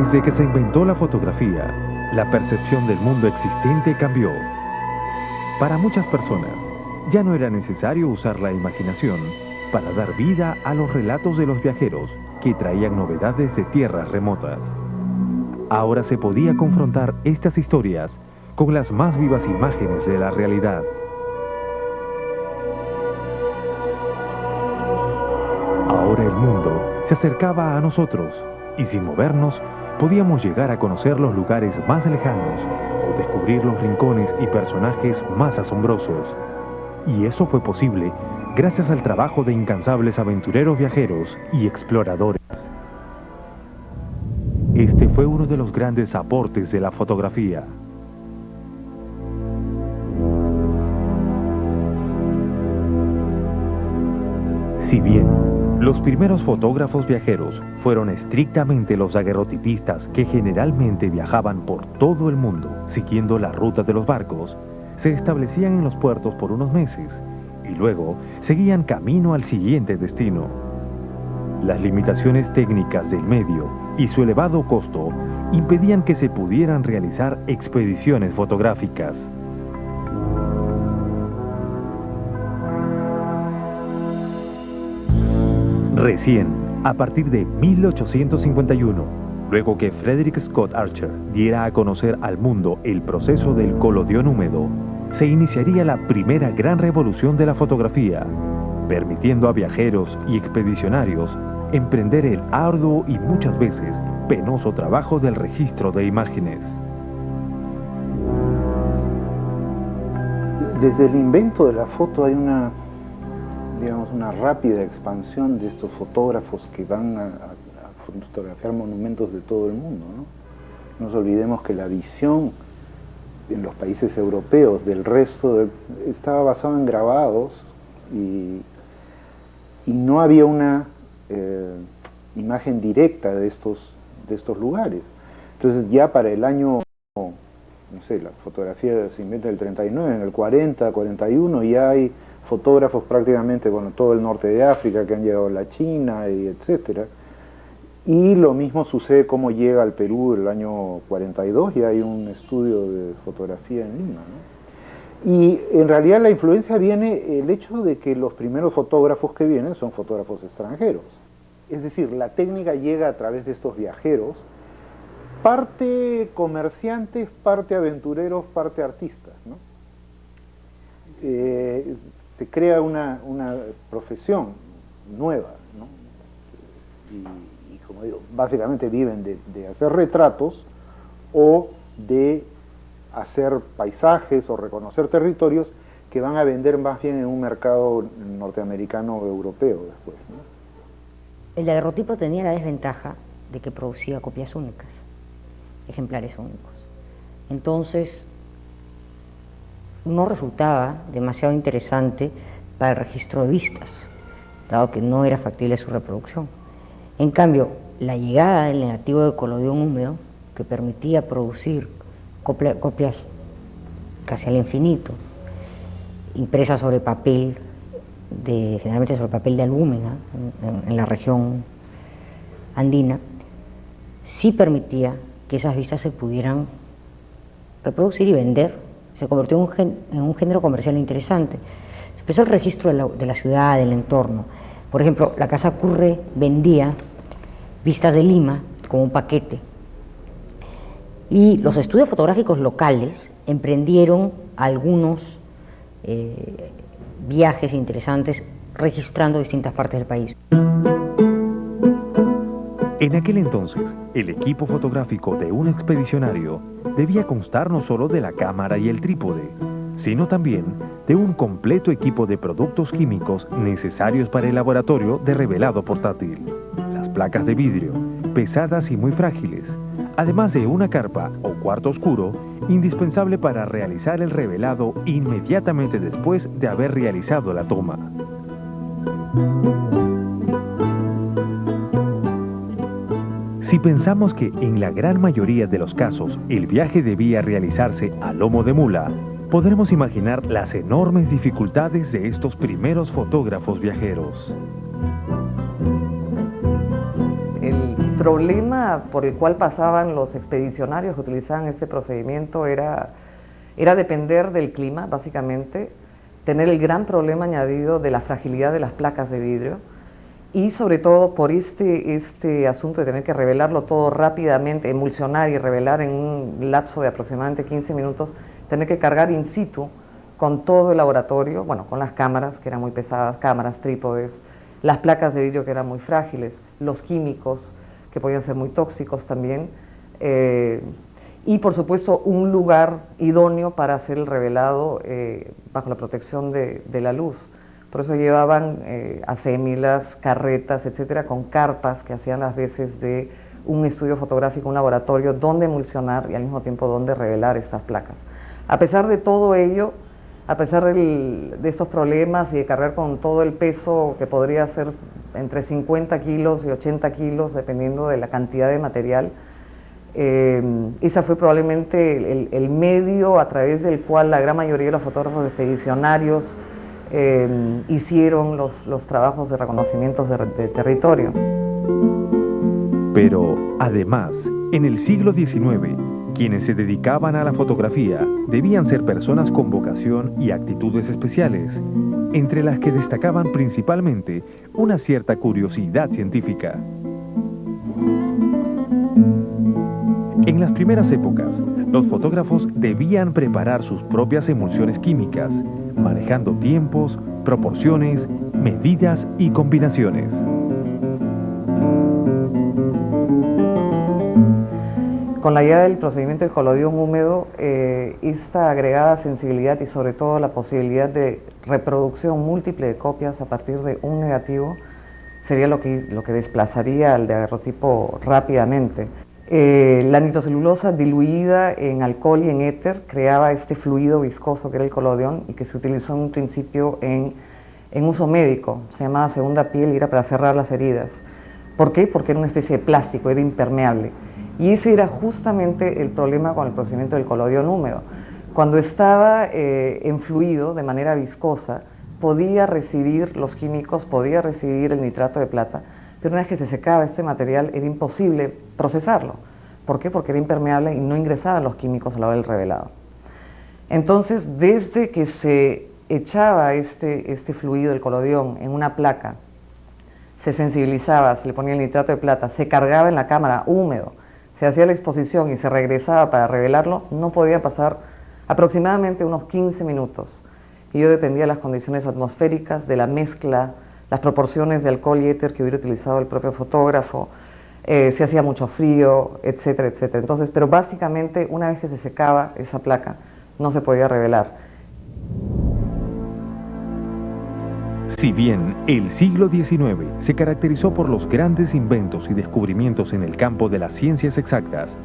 Desde que se inventó la fotografía, la percepción del mundo existente cambió. Para muchas personas, ya no era necesario usar la imaginación para dar vida a los relatos de los viajeros que traían novedades de tierras remotas. Ahora se podía confrontar estas historias con las más vivas imágenes de la realidad. Ahora el mundo se acercaba a nosotros y sin movernos podíamos llegar a conocer los lugares más lejanos o descubrir los rincones y personajes más asombrosos. Y eso fue posible gracias al trabajo de incansables aventureros viajeros y exploradores. Este fue uno de los grandes aportes de la fotografía. Si bien los primeros fotógrafos viajeros fueron estrictamente los daguerrotipistas que generalmente viajaban por todo el mundo siguiendo la ruta de los barcos, se establecían en los puertos por unos meses y luego seguían camino al siguiente destino. Las limitaciones técnicas del medio y su elevado costo impedían que se pudieran realizar expediciones fotográficas. Recién, a partir de 1851, luego que Frederick Scott Archer diera a conocer al mundo el proceso del colodión húmedo, se iniciaría la primera gran revolución de la fotografía, permitiendo a viajeros y expedicionarios emprender el arduo y muchas veces penoso trabajo del registro de imágenes. Desde el invento de la foto hay una rápida expansión de estos fotógrafos que van a fotografiar monumentos de todo el mundo, ¿no? No nos olvidemos que la visión en los países europeos del resto estaba basada en grabados y no había una imagen directa de estos lugares. Entonces ya para el año, no sé, la fotografía se inventa en el 39, en el 40, 41 ya hay fotógrafos prácticamente con todo el norte de África que han llegado a la China y etcétera. Y lo mismo sucede como llega al Perú el año 42, y hay un estudio de fotografía en Lima, ¿no? Y en realidad la influencia viene el hecho de que los primeros fotógrafos que vienen son fotógrafos extranjeros. Es decir, la técnica llega a través de estos viajeros, parte comerciantes, parte aventureros, parte artistas, ¿no? Se crea una profesión nueva, ¿no? Y como digo, básicamente viven de hacer retratos o de hacer paisajes o reconocer territorios que van a vender más bien en un mercado norteamericano o europeo después, ¿no? El daguerrotipo tenía la desventaja de que producía copias únicas, ejemplares únicos. Entonces, no resultaba demasiado interesante para el registro de vistas, dado que no era factible su reproducción. En cambio, la llegada del negativo de colodión húmedo, que permitía producir copias casi al infinito, impresas sobre papel, generalmente sobre papel de albúmina, en la región andina, sí permitía que esas vistas se pudieran reproducir y vender. Se convirtió en un género comercial interesante. Empezó el registro de la ciudad, del entorno. Por ejemplo, la Casa Curre vendía vistas de Lima como un paquete. Y los estudios fotográficos locales emprendieron algunos viajes interesantes registrando distintas partes del país. En aquel entonces, el equipo fotográfico de un expedicionario debía constar no solo de la cámara y el trípode, sino también de un completo equipo de productos químicos necesarios para el laboratorio de revelado portátil. Las placas de vidrio, pesadas y muy frágiles, además de una carpa o cuarto oscuro, indispensable para realizar el revelado inmediatamente después de haber realizado la toma. Si pensamos que en la gran mayoría de los casos el viaje debía realizarse a lomo de mula, podremos imaginar las enormes dificultades de estos primeros fotógrafos viajeros. El problema por el cual pasaban los expedicionarios que utilizaban este procedimiento era depender del clima, básicamente, tener el gran problema añadido de la fragilidad de las placas de vidrio y sobre todo por este asunto de tener que revelarlo todo rápidamente, emulsionar y revelar en un lapso de aproximadamente 15 minutos, tener que cargar in situ con todo el laboratorio, bueno, con las cámaras que eran muy pesadas, cámaras, trípodes, las placas de vidrio que eran muy frágiles, los químicos que podían ser muy tóxicos también, y por supuesto un lugar idóneo para hacer el revelado bajo la protección de la luz. Por eso llevaban acémilas, carretas, etcétera, con carpas que hacían las veces de un estudio fotográfico, un laboratorio donde emulsionar y al mismo tiempo donde revelar estas placas. A pesar de todo ello, a pesar de esos problemas y de cargar con todo el peso que podría ser entre 50 kilos y 80 kilos, dependiendo de la cantidad de material, esa fue probablemente el medio a través del cual la gran mayoría de los fotógrafos expedicionarios hicieron los trabajos de reconocimientos de territorio. Pero, además, en el siglo XIX, quienes se dedicaban a la fotografía debían ser personas con vocación y actitudes especiales, entre las que destacaban principalmente una cierta curiosidad científica. En las primeras épocas, los fotógrafos debían preparar sus propias emulsiones químicas, manejando tiempos, proporciones, medidas y combinaciones. Con la idea del procedimiento del colodión húmedo, esta agregada sensibilidad y sobre todo la posibilidad de reproducción múltiple de copias a partir de un negativo sería lo que desplazaría al daguerrotipo rápidamente. La nitrocelulosa diluida en alcohol y en éter creaba este fluido viscoso que era el colodión y que se utilizó en un principio en uso médico, se llamaba segunda piel y era para cerrar las heridas. ¿Por qué? Porque era una especie de plástico, era impermeable. Y ese era justamente el problema con el procedimiento del colodión húmedo. Cuando estaba en fluido, de manera viscosa, podía recibir los químicos, podía recibir el nitrato de plata, pero una vez que se secaba este material era imposible procesarlo. ¿Por qué? Porque era impermeable y no ingresaban los químicos a la hora del revelado. Entonces, desde que se echaba este fluido, el colodión, en una placa, se sensibilizaba, se le ponía el nitrato de plata, se cargaba en la cámara húmedo, se hacía la exposición y se regresaba para revelarlo, no podía pasar aproximadamente unos 15 minutos. Y yo dependía de las condiciones atmosféricas, de la mezcla, las proporciones de alcohol y éter que hubiera utilizado el propio fotógrafo, si hacía mucho frío, etcétera, etcétera. Entonces, pero básicamente una vez que se secaba esa placa, no se podía revelar. Si bien el siglo XIX se caracterizó por los grandes inventos y descubrimientos en el campo de las ciencias exactas,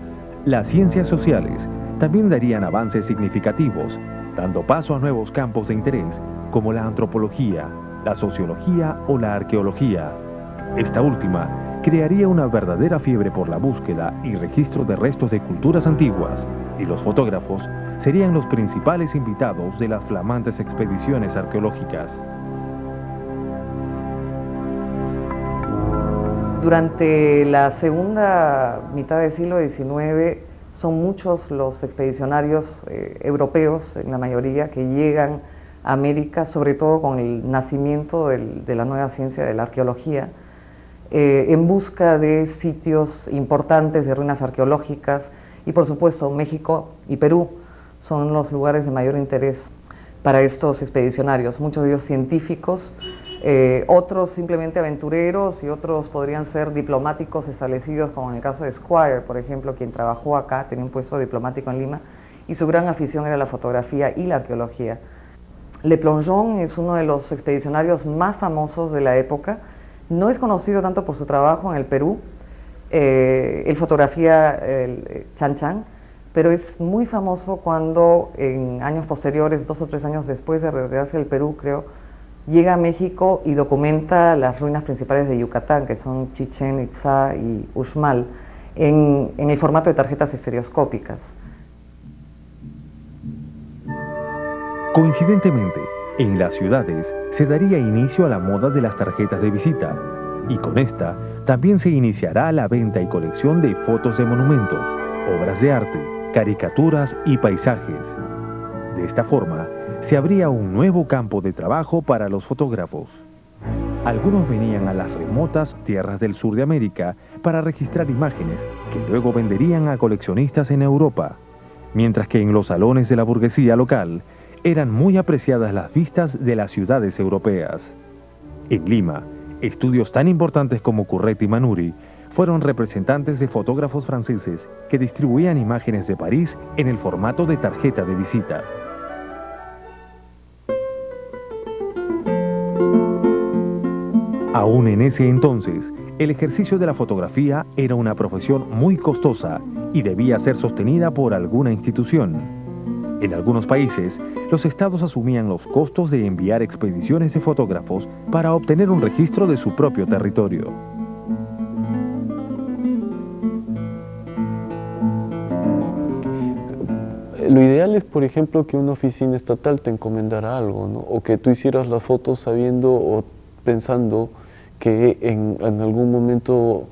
las ciencias sociales también darían avances significativos, dando paso a nuevos campos de interés como la antropología, la sociología o la arqueología. Esta última crearía una verdadera fiebre por la búsqueda y registro de restos de culturas antiguas, y los fotógrafos serían los principales invitados de las flamantes expediciones arqueológicas. Durante la segunda mitad del siglo XIX son muchos los expedicionarios europeos, en la mayoría, que llegan a América, sobre todo con el nacimiento de la nueva ciencia de la arqueología, en busca de sitios importantes de ruinas arqueológicas, y por supuesto México y Perú son los lugares de mayor interés para estos expedicionarios, muchos de ellos científicos, otros simplemente aventureros y otros podrían ser diplomáticos establecidos, como en el caso de Squire, por ejemplo, quien trabajó acá, tenía un puesto diplomático en Lima, y su gran afición era la fotografía y la arqueología. Le Plongeon es uno de los expedicionarios más famosos de la época. No es conocido tanto por su trabajo en el Perú, él fotografía el Chan Chan, pero es muy famoso cuando en años posteriores, 2 o 3 años después de retirarse del Perú, creo, llega a México y documenta las ruinas principales de Yucatán, que son Chichén Itzá y Uxmal, en el formato de tarjetas estereoscópicas. Coincidentemente, en las ciudades se daría inicio a la moda de las tarjetas de visita, y con esta también se iniciará la venta y colección de fotos de monumentos, obras de arte, caricaturas y paisajes. De esta forma, se abría un nuevo campo de trabajo para los fotógrafos. Algunos venían a las remotas tierras del sur de América para registrar imágenes que luego venderían a coleccionistas en Europa, mientras que en los salones de la burguesía local eran muy apreciadas las vistas de las ciudades europeas. En Lima, estudios tan importantes como Couret y Manuri fueron representantes de fotógrafos franceses que distribuían imágenes de París en el formato de tarjeta de visita. Aún en ese entonces, el ejercicio de la fotografía era una profesión muy costosa y debía ser sostenida por alguna institución. En algunos países, los estados asumían los costos de enviar expediciones de fotógrafos para obtener un registro de su propio territorio. Lo ideal es, por ejemplo, que una oficina estatal te encomendara algo, ¿no? O que tú hicieras las fotos sabiendo o pensando que en algún momento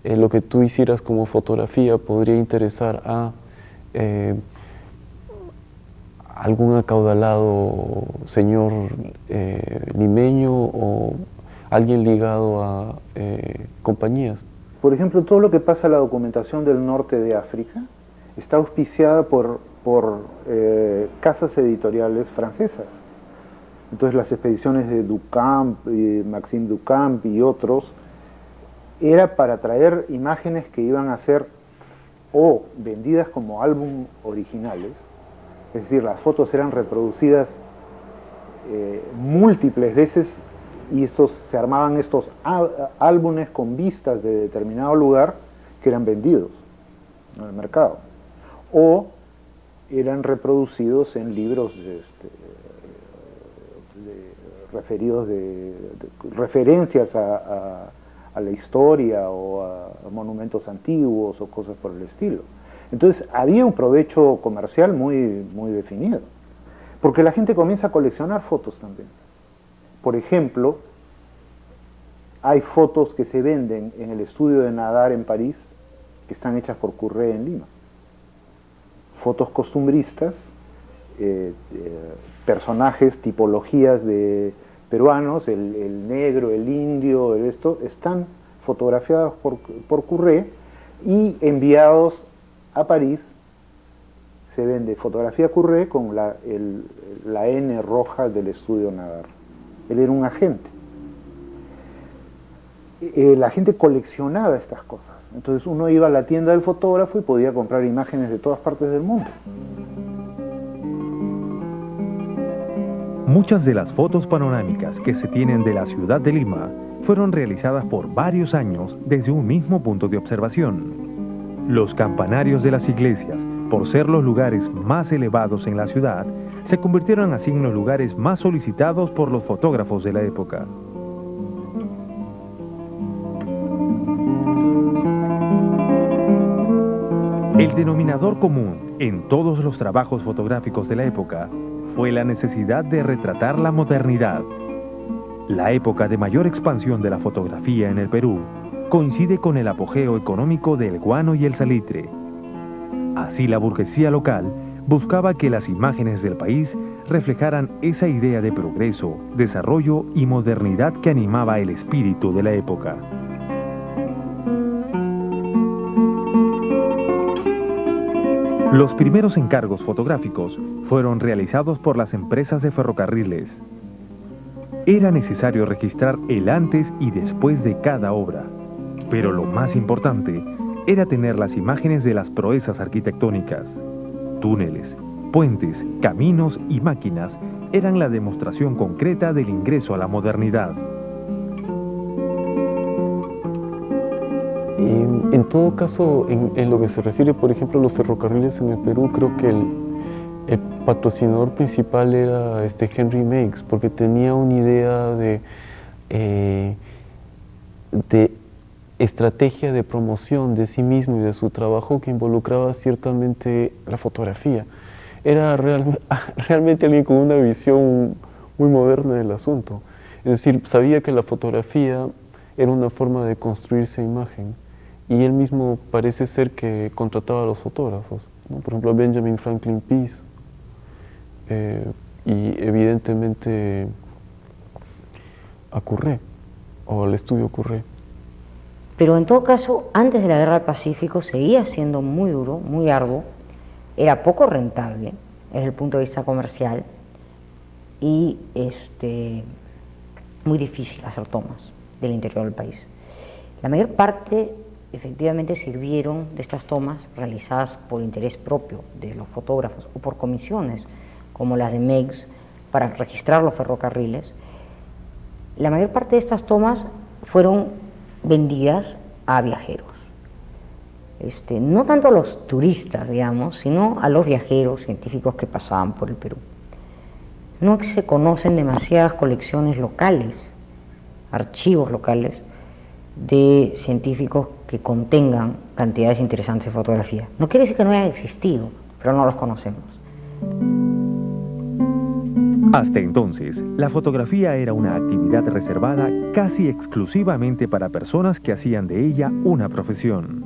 lo que tú hicieras como fotografía podría interesar a algún acaudalado señor limeño o alguien ligado a compañías. Por ejemplo, todo lo que pasa en la documentación del norte de África está auspiciada por casas editoriales francesas. Entonces las expediciones de Duchamp, Maxime Duchamp y otros, era para traer imágenes que iban a ser o vendidas como álbum originales, es decir, las fotos eran reproducidas múltiples veces y se armaban estos álbumes con vistas de determinado lugar que eran vendidos en el mercado, o eran reproducidos en libros referidos de referencias a la historia o a monumentos antiguos o cosas por el estilo. Entonces había un provecho comercial muy definido, porque la gente comienza a coleccionar fotos también. Por ejemplo, hay fotos que se venden en el estudio de Nadar en París que están hechas por Couret en Lima. Fotos costumbristas, personajes, tipologías de peruanos, el negro, el indio, están fotografiados por Couret y enviados a París. Se vende fotografía Couret con la N roja del estudio Nadar. Él era un agente. La gente coleccionaba estas cosas. Entonces uno iba a la tienda del fotógrafo y podía comprar imágenes de todas partes del mundo. Muchas de las fotos panorámicas que se tienen de la ciudad de Lima fueron realizadas por varios años desde un mismo punto de observación. Los campanarios de las iglesias, por ser los lugares más elevados en la ciudad, se convirtieron así en los lugares más solicitados por los fotógrafos de la época. El denominador común en todos los trabajos fotográficos de la época fue la necesidad de retratar la modernidad. La época de mayor expansión de la fotografía en el Perú coincide con el apogeo económico del guano y el salitre. Así la burguesía local buscaba que las imágenes del país reflejaran esa idea de progreso, desarrollo y modernidad que animaba el espíritu de la época. Los primeros encargos fotográficos fueron realizados por las empresas de ferrocarriles. Era necesario registrar el antes y después de cada obra, pero lo más importante era tener las imágenes de las proezas arquitectónicas. Túneles, puentes, caminos y máquinas eran la demostración concreta del ingreso a la modernidad. En todo caso, en lo que se refiere, por ejemplo, a los ferrocarriles en el Perú, creo que el patrocinador principal era Henry Meiggs, porque tenía una idea de estrategia de promoción de sí mismo y de su trabajo que involucraba ciertamente la fotografía. Era realmente alguien con una visión muy moderna del asunto. Es decir, sabía que la fotografía era una forma de construirse imagen. Y él mismo parece ser que contrataba a los fotógrafos, ¿no? Por ejemplo, Benjamin Franklin Pease, y evidentemente a Curré, o al estudio Curré. Pero en todo caso, antes de la Guerra del Pacífico seguía siendo muy duro, muy arduo, era poco rentable desde el punto de vista comercial y muy difícil hacer tomas del interior del país. La mayor parte efectivamente sirvieron de estas tomas realizadas por interés propio de los fotógrafos o por comisiones como las de Meigs para registrar los ferrocarriles. La mayor parte de estas tomas fueron vendidas a viajeros, no tanto a los turistas, digamos, sino a los viajeros científicos que pasaban por el Perú. No se conocen demasiadas colecciones locales, archivos locales de científicos que contengan cantidades interesantes de fotografía. No quiere decir que no hayan existido, pero no los conocemos. Hasta entonces, la fotografía era una actividad reservada casi exclusivamente para personas que hacían de ella una profesión.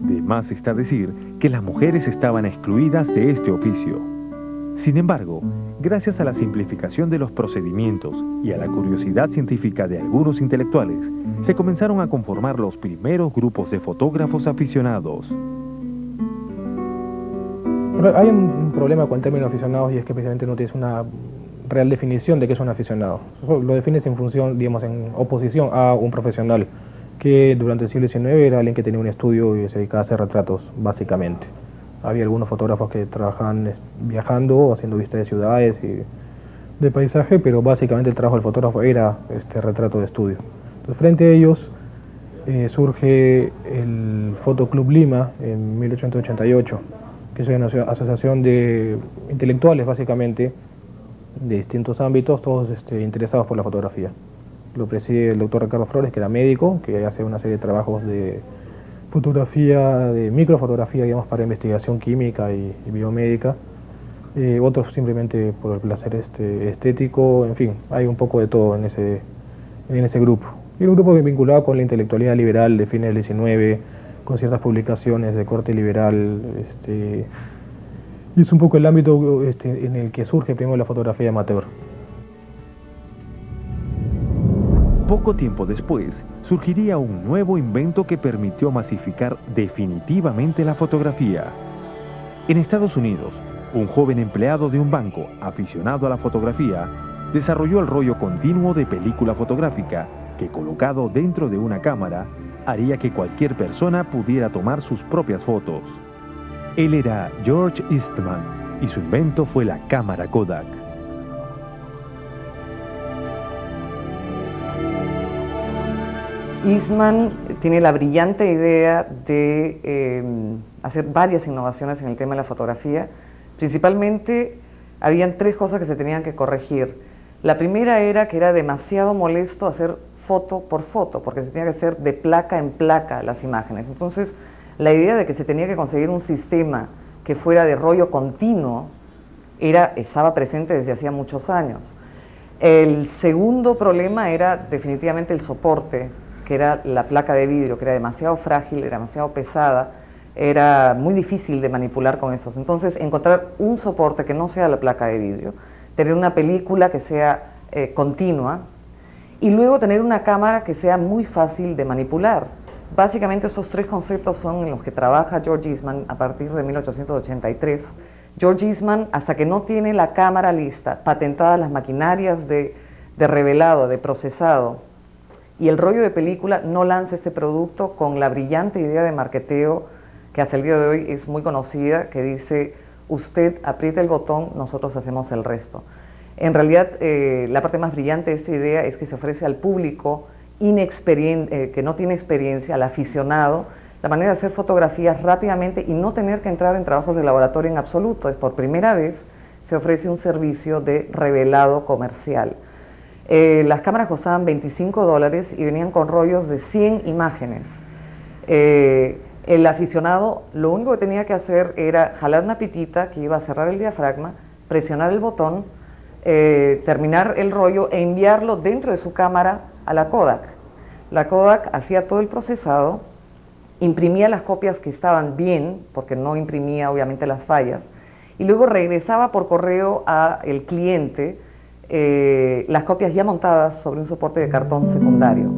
De más está decir que las mujeres estaban excluidas de este oficio. Sin embargo, gracias a la simplificación de los procedimientos y a la curiosidad científica de algunos intelectuales, se comenzaron a conformar los primeros grupos de fotógrafos aficionados. Hay un problema con el término aficionados y es que precisamente no tienes una real definición de qué es un aficionado. Lo defines en función, digamos, en oposición a un profesional que durante el siglo XIX era alguien que tenía un estudio y se dedicaba a hacer retratos, básicamente. Había algunos fotógrafos que trabajaban viajando, haciendo vistas de ciudades y de paisaje, pero básicamente el trabajo del fotógrafo era retrato de estudio. Entonces, frente a ellos surge el Fotoclub Lima en 1888, que es una asociación de intelectuales, básicamente, de distintos ámbitos, todos interesados por la fotografía. Lo preside el doctor Ricardo Flores, que era médico, que hace una serie de trabajos de fotografía, de microfotografía, digamos, para investigación química y biomédica. Otros simplemente por el placer estético, en fin, hay un poco de todo en ese grupo. Y un grupo vinculado con la intelectualidad liberal de fines del XIX, con ciertas publicaciones de corte liberal, y es un poco el ámbito en el que surge primero la fotografía amateur. Poco tiempo después, surgiría un nuevo invento que permitió masificar definitivamente la fotografía. En Estados Unidos, un joven empleado de un banco, aficionado a la fotografía, desarrolló el rollo continuo de película fotográfica que, colocado dentro de una cámara, haría que cualquier persona pudiera tomar sus propias fotos. Él era George Eastman y su invento fue la cámara Kodak. Eastman tiene la brillante idea de hacer varias innovaciones en el tema de la fotografía. Principalmente, habían tres cosas que se tenían que corregir. La primera era que era demasiado molesto hacer foto por foto, porque se tenía que hacer de placa en placa las imágenes. Entonces, la idea de que se tenía que conseguir un sistema que fuera de rollo continuo estaba presente desde hacía muchos años. El segundo problema era definitivamente el soporte, que era la placa de vidrio, que era demasiado frágil, era demasiado pesada, era muy difícil de manipular con esos. Entonces, encontrar un soporte que no sea la placa de vidrio, tener una película que sea continua, y luego tener una cámara que sea muy fácil de manipular. Básicamente esos tres conceptos son en los que trabaja George Eastman a partir de 1883. George Eastman, hasta que no tiene la cámara lista, patentadas las maquinarias de revelado, de procesado, y el rollo de película, no lanza este producto con la brillante idea de marketeo que hasta el día de hoy es muy conocida, que dice: usted aprieta el botón, nosotros hacemos el resto. En realidad, la parte más brillante de esta idea es que se ofrece al público que no tiene experiencia, al aficionado, la manera de hacer fotografías rápidamente y no tener que entrar en trabajos de laboratorio en absoluto. Es por primera vez se ofrece un servicio de revelado comercial. Las cámaras costaban $25 y venían con rollos de 100 imágenes. El aficionado lo único que tenía que hacer era jalar una pitita que iba a cerrar el diafragma, presionar el botón, terminar el rollo e enviarlo dentro de su cámara a la Kodak. La Kodak hacía todo el procesado, imprimía las copias que estaban bien, porque no imprimía obviamente las fallas, y luego regresaba por correo al cliente las copias ya montadas sobre un soporte de cartón secundario.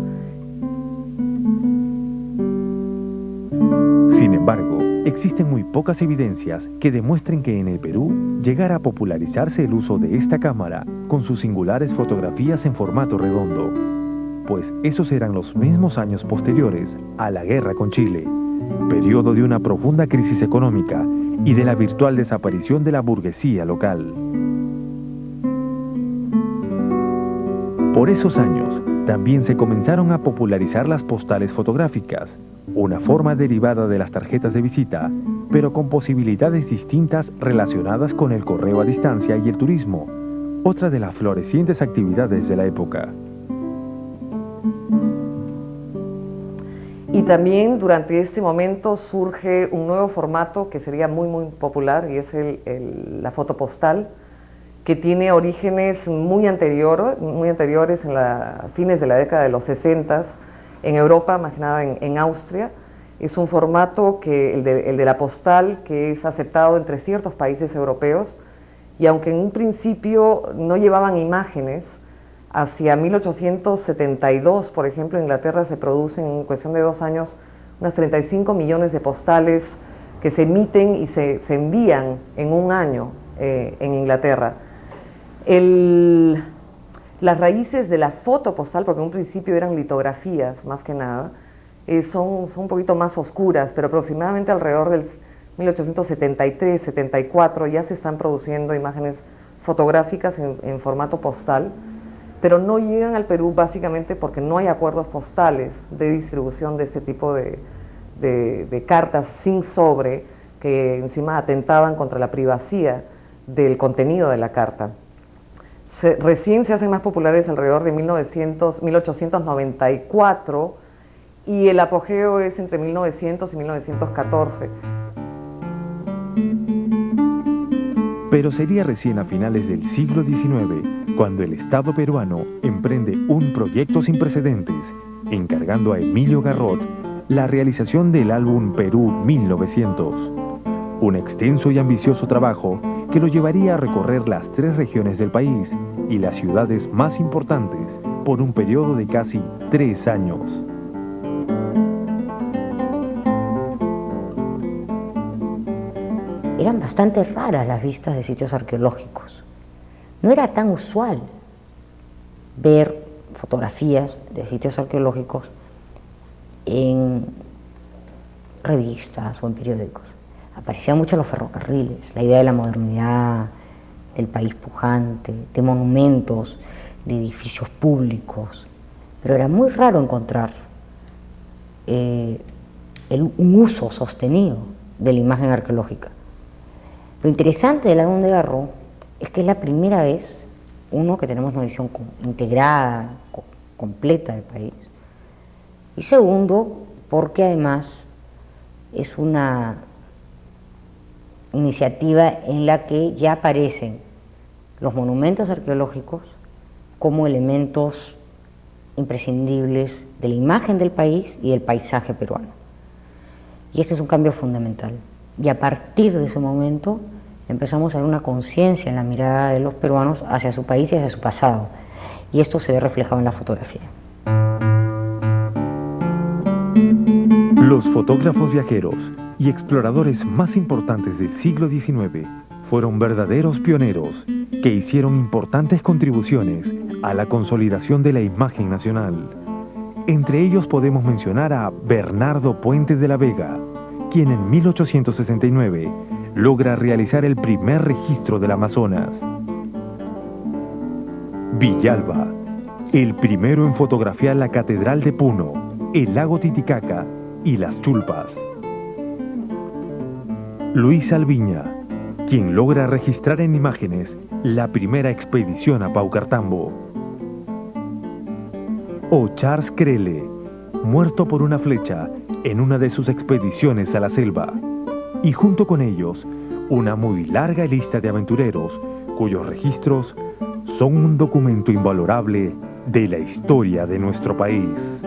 Sin embargo, existen muy pocas evidencias que demuestren que en el Perú llegara a popularizarse el uso de esta cámara con sus singulares fotografías en formato redondo, pues esos eran los mismos años posteriores a la guerra con Chile, periodo de una profunda crisis económica y de la virtual desaparición de la burguesía local. Por esos años, también se comenzaron a popularizar las postales fotográficas, una forma derivada de las tarjetas de visita, pero con posibilidades distintas relacionadas con el correo a distancia y el turismo, otra de las florecientes actividades de la época. Y también durante este momento surge un nuevo formato que sería muy popular, y es la foto postal, que tiene orígenes muy anteriores en fines de la década de los 60 en Europa, más que nada en Austria. Es un formato el de la postal, que es aceptado entre ciertos países europeos, y aunque en un principio no llevaban imágenes, hacia 1872, por ejemplo, en Inglaterra se producen en cuestión de 2 años unas 35 millones de postales que se emiten y se envían en un año en Inglaterra. Las raíces de la foto postal, porque en un principio eran litografías más que nada, son un poquito más oscuras, pero aproximadamente alrededor del 1873-74 ya se están produciendo imágenes fotográficas en formato postal, pero no llegan al Perú básicamente porque no hay acuerdos postales de distribución de este tipo de cartas sin sobre, que encima atentaban contra la privacidad del contenido de la carta. Recién se hacen más populares alrededor de 1894, y el apogeo es entre 1900 y 1914. Pero sería recién a finales del siglo XIX cuando el Estado peruano emprende un proyecto sin precedentes, encargando a Emilio Garrot la realización del álbum Perú 1900, un extenso y ambicioso trabajo que lo llevaría a recorrer las 3 regiones del país y las ciudades más importantes por un periodo de casi 3 años. Eran bastante raras las vistas de sitios arqueológicos. No era tan usual ver fotografías de sitios arqueológicos en revistas o en periódicos. Aparecían mucho los ferrocarriles, la idea de la modernidad, del país pujante, de monumentos, de edificios públicos, pero era muy raro encontrar un uso sostenido de la imagen arqueológica. Lo interesante del álbum de Garrot es que es la primera vez, uno, que tenemos una visión integrada, completa del país, y segundo, porque además es una iniciativa en la que ya aparecen los monumentos arqueológicos como elementos imprescindibles de la imagen del país y del paisaje peruano. Y este es un cambio fundamental. Y a partir de ese momento empezamos a ver una conciencia en la mirada de los peruanos hacia su país y hacia su pasado. Y esto se ve reflejado en la fotografía. Los fotógrafos viajeros y exploradores más importantes del siglo XIX fueron verdaderos pioneros que hicieron importantes contribuciones a la consolidación de la imagen nacional. Entre ellos podemos mencionar a Bernardo Puentes de la Vega, quien en 1869 logra realizar el primer registro del Amazonas. Villalba, el primero en fotografiar la Catedral de Puno, el lago Titicaca y las Chulpas. Luis Alviña, quien logra registrar en imágenes la primera expedición a Paucartambo. O Charles Crele, muerto por una flecha en una de sus expediciones a la selva. Y junto con ellos, una muy larga lista de aventureros cuyos registros son un documento invalorable de la historia de nuestro país.